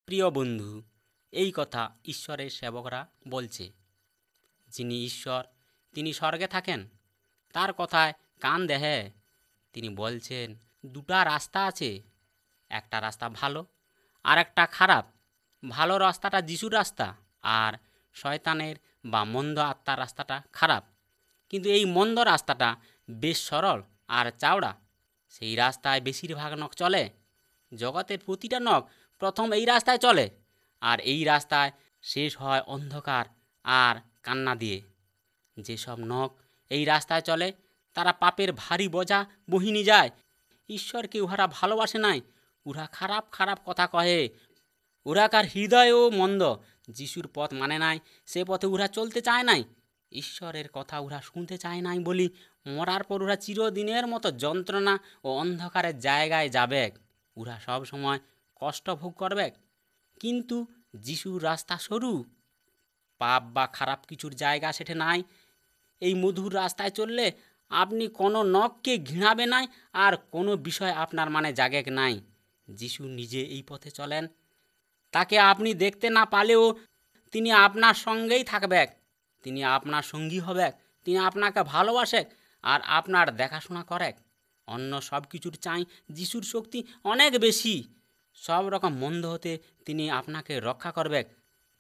প্রিয় বন্ধু, এই কথা ঈশ্বরের সেবকরা বলছে। যিনি ঈশ্বর তিনি স্বর্গে থাকেন, তার কথায় কান দেহে। তিনি বলছেন দুটা রাস্তা আছে, একটা রাস্তা ভালো আর একটা খারাপ। ভালো রাস্তাটা যিশুর রাস্তা, আর শয়তানের বা মন্দ আত্মার রাস্তাটা খারাপ। কিন্তু এই মন্দ রাস্তাটা বেশ সরল আর চওড়া। সেই রাস্তায় বেশিরভাগ নখ চলে। জগতের প্রতিটা নখ প্রথম এই রাস্তায় চলে, আর এই রাস্তায় শেষ হয় অন্ধকার আর কান্না দিয়ে। যেসব নখ এই রাস্তায় চলে তারা পাপের ভারী বোঝা বহিনি যায়। ঈশ্বরকে উহারা ভালোবাসে নাই, উহা খারাপ খারাপ কথা কহে। উহাকার হৃদয়ও মন্দ, যিশুর পথ মানে নাই, সে পথে উহা চলতে চায় নাই। ঈশ্বরের কথা উহা শুনতে চায় নাই বলি মরার পর উহা চিরদিনের মতো যন্ত্রণা ও অন্ধকারের জায়গায় যাবে। উহা সব সময় কষ্ট ভোগ করবে। কিন্তু যিশুর রাস্তা সরু, পাপ বা খারাপ কিছুর জায়গা সেটা নাই। এই মধুর রাস্তায় চললে আপনি কোনো নখকে ঘৃণাবে নাই, আর কোনো বিষয় আপনার মানে জাগেক নাই। যিশু নিজে এই পথে চলেন। তাকে আপনি দেখতে না পালেও তিনি আপনার সঙ্গেই থাকবেক। তিনি আপনার সঙ্গী হবেক। তিনি আপনাকে ভালোবাসে আর আপনার দেখাশোনা করে। অন্য সব কিছুর চাই যিশুর শক্তি অনেক বেশি। সব রকম মন্দ হতে তিনি আপনাকে রক্ষা করবেক।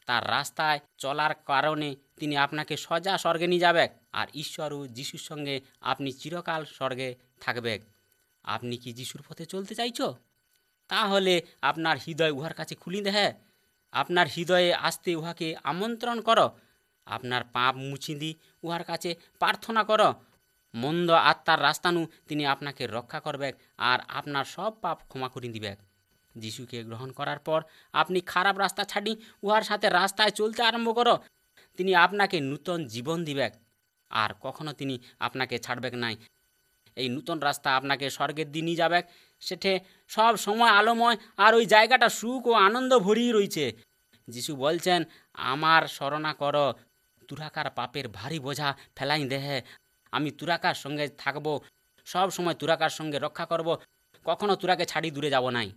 তার রাস্তায় চলার কারণে তিনি আপনাকে সোজা স্বর্গে নিয়ে যাবেক, আর ঈশ্বর ও যিশুর সঙ্গে আপনি চিরকাল স্বর্গে থাকবেক। আপনি কি যিশুর পথে চলতে চাইছো? তাহলে আপনার হৃদয় উহার কাছে খুলি দেহে। আপনার হৃদয়ে আসতে উহাকে আমন্ত্রণ করো। আপনার পাপ মুছি দি উহার কাছে প্রার্থনা করো। মন্দ আত্মার রাস্তানু তিনি আপনাকে রক্ষা করবেক আর আপনার সব পাপ ক্ষমা করে দিবেক। যিশুকে গ্রহণ করার পর আপনি খারাপ রাস্তা ছাড়ি উহার সাথে রাস্তায় চলতে আরম্ভ করো। তিনি আপনাকে নূতন জীবন দিবেক, আর কখনো তিনি আপনাকে ছাড়বেক নাই। এই নূতন রাস্তা আপনাকে স্বর্গের দিন নিয়ে যাবে। সেঠে সব সময় আলোময়, আর ওই জায়গাটা সুখ ও আনন্দ ভরিয়ে রয়েছে। যিশু বলছেন, আমার শরণা কর, তুরাকার পাপের ভারী বোঝা ফেলাই দেহে। আমি তুরাকার সঙ্গে থাকবো, সব সময় তুরাকার সঙ্গে রক্ষা করব, কখনো তুরাকে ছাড়ি দূরে যাব নাই।